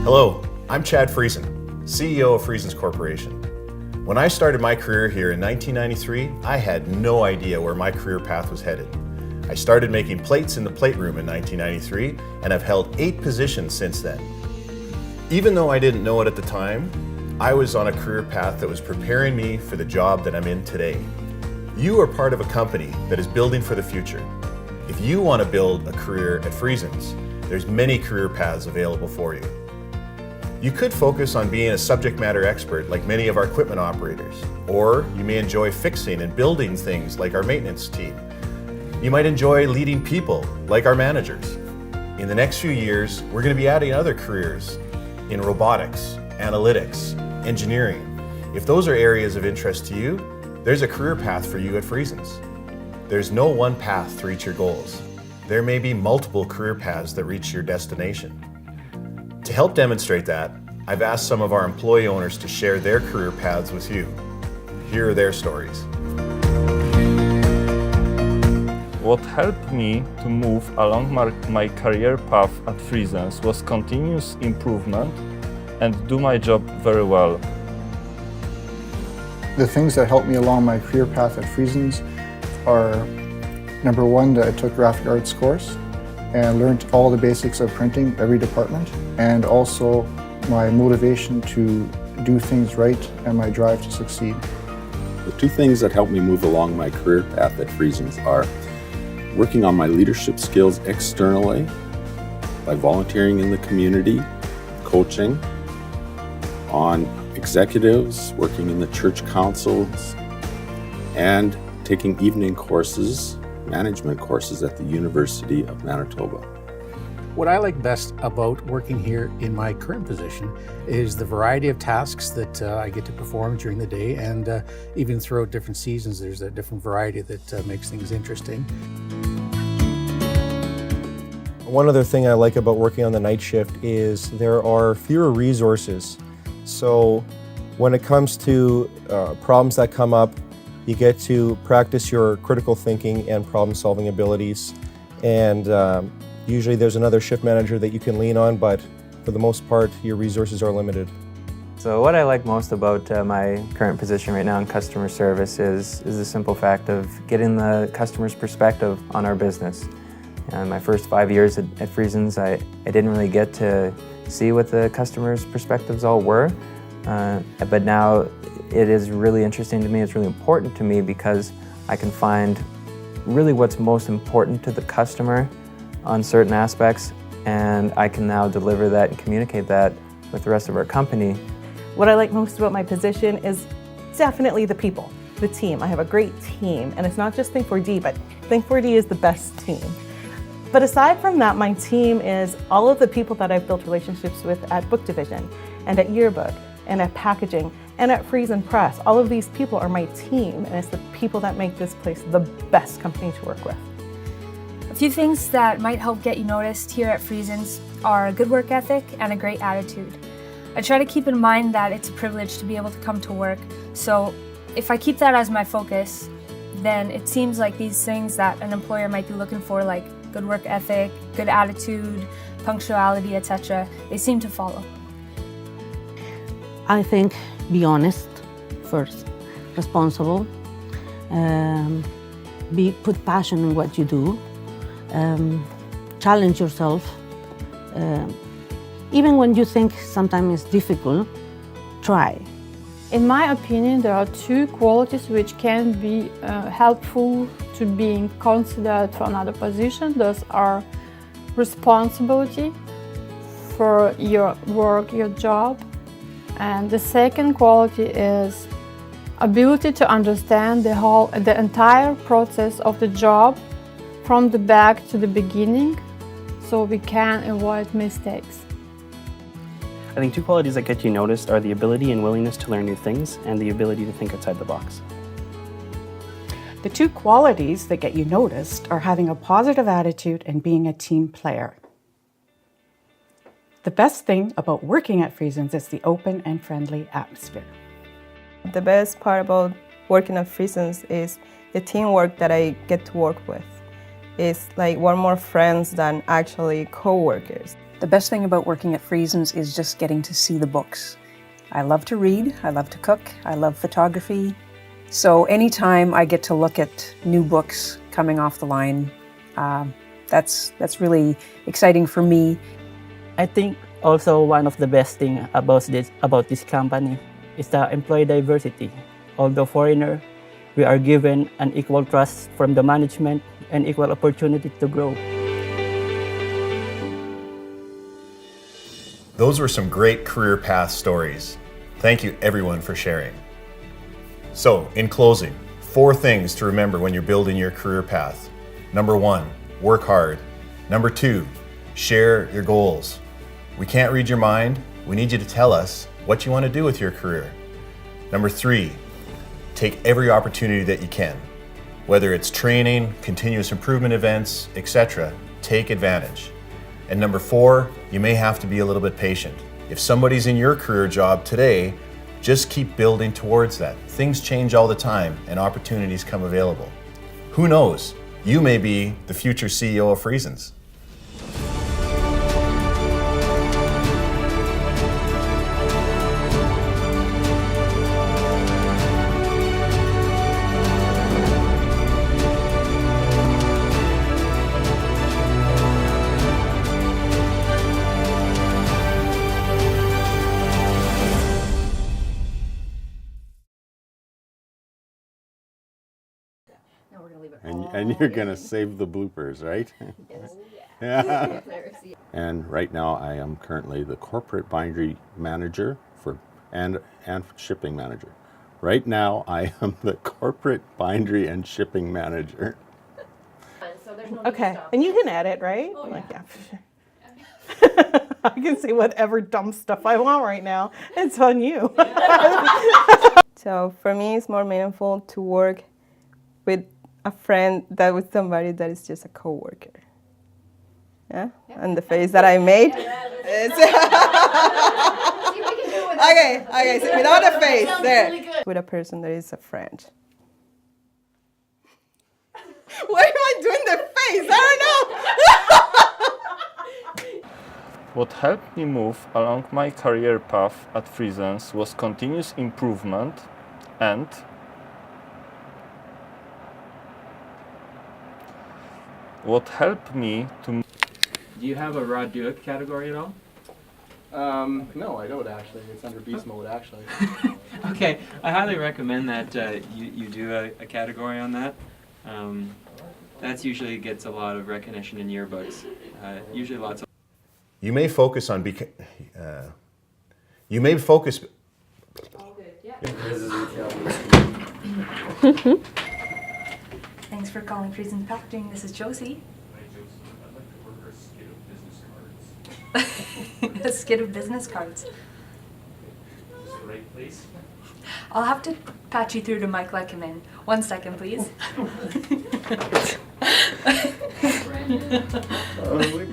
Hello, I'm Chad Friesen, CEO of Friesens Corporation. When I started my career here in 1993, I had no idea where my career path was headed. I started making plates in the plate room in 1993 and have held 8 positions since then. Even though I didn't know it at the time, I was on a career path that was preparing me for the job that I'm in today. You are part of a company that is building for the future. If you want to build a career at Friesens, there's many career paths available for you. You could focus on being a subject matter expert like many of our equipment operators, or you may enjoy fixing and building things like our maintenance team. You might enjoy leading people like our managers. In the next few years, we're going to be adding other careers in robotics, analytics, engineering. If those are areas of interest to you, there's a career path for you at Friesens. There's no one path to reach your goals. There may be multiple career paths that reach your destination. To help demonstrate that, I've asked some of our employee owners to share their career paths with you. Here are their stories. What helped me to move along my career path at Friesens was continuous improvement and do my job very well. The things that helped me along my career path at Friesens are, number one, that I took graphic arts course and learned all the basics of printing, every department, and also my motivation to do things right and my drive to succeed. The 2 things that helped me move along my career path at Friesens are working on my leadership skills externally by volunteering in the community, coaching, on executives, working in the church councils, and taking evening courses, management courses at the University of Manitoba. What I like best about working here in my current position is the variety of tasks that I get to perform during the day, and even throughout different seasons there's a different variety that makes things interesting. One other thing I like about working on the night shift is there are fewer resources. So when it comes to problems that come up, you get to practice your critical thinking and problem-solving abilities. And usually there's another shift manager that you can lean on, but for the most part, your resources are limited. So what I like most about my current position right now in customer service is the simple fact of getting the customer's perspective on our business. And my first 5 years at Friesens, I didn't really get to see what the customer's perspectives all were, but now it is really interesting to me, it's really important to me because I can find really what's most important to the customer on certain aspects, and I can now deliver that and communicate that with the rest of our company. What I like most about my position is definitely the people, the team. I have a great team, and it's not just Think4D, but Think4D is the best team. But aside from that, my team is all of the people that I've built relationships with at Book Division, and at Yearbook, and at Packaging, and at Friesen Press. All of these people are my team, and it's the people that make this place the best company to work with. A few things that might help get you noticed here at Friesens are a good work ethic and a great attitude. I try to keep in mind that it's a privilege to be able to come to work, so if I keep that as my focus, then it seems like these things that an employer might be looking for, like good work ethic, good attitude, punctuality, etc., they seem to follow. I think be honest first, responsible, put passion in what you do, challenge yourself. Even when you think sometimes it's difficult, try. In my opinion, there are 2 qualities which can be helpful to being considered for another position. Those are responsibility for your work, your job. And the second quality is ability to understand the entire process of the job from the back to the beginning, so we can avoid mistakes. I think 2 qualities that get you noticed are the ability and willingness to learn new things and the ability to think outside the box. The 2 qualities that get you noticed are having a positive attitude and being a team player. The best thing about working at Friesens is the open and friendly atmosphere. The best part about working at Friesens is the teamwork that I get to work with. It's like we're more friends than actually co-workers. The best thing about working at Friesens is just getting to see the books. I love to read, I love to cook, I love photography. So anytime I get to look at new books coming off the line, that's really exciting for me. I think also one of the best things about this company is the employee diversity. Although foreigner, we are given an equal trust from the management and equal opportunity to grow. Those were some great career path stories. Thank you everyone for sharing. So, in closing, 4 things to remember when you're building your career path. Number 1, work hard. Number 2, share your goals. We can't read your mind. We need you to tell us what you want to do with your career. Number 3, take every opportunity that you can. Whether it's training, continuous improvement events, etc., take advantage. And number 4, you may have to be a little bit patient. If somebody's in your career job today, just keep building towards that. Things change all the time and opportunities come available. Who knows? You may be the future CEO of Friesens. And you're going to save the bloopers, right? Yeah. And right now I am currently the corporate bindery manager and shipping manager. Right now I am the corporate bindery and shipping manager. Okay, and you can edit, right? Oh, like, yeah. I can say whatever dumb stuff I want right now. It's on you. So for me, it's more meaningful to work with a friend than with somebody that is just a coworker. Yeah? And the face that I made. Okay, so without a face, there. With a person that is a friend. Why am I doing the face? I don't know. What helped me move along my career path at Friesens was continuous improvement and what helped me to... Do you have a raw do it category at all? No, I don't actually. It's under beast mode actually. Okay, I highly recommend that you do a category on that. That's usually gets a lot of recognition in yearbooks. Usually lots of... You may focus on you may focus. All good, yeah. Thanks for calling Friesens Packaging. This is Josie. Hi, Josie. I'd like to order a skid of business cards. A skid of business cards. Is this the right place? I'll have to patch you through to Mike Leckerman. 1 second, please. Oh my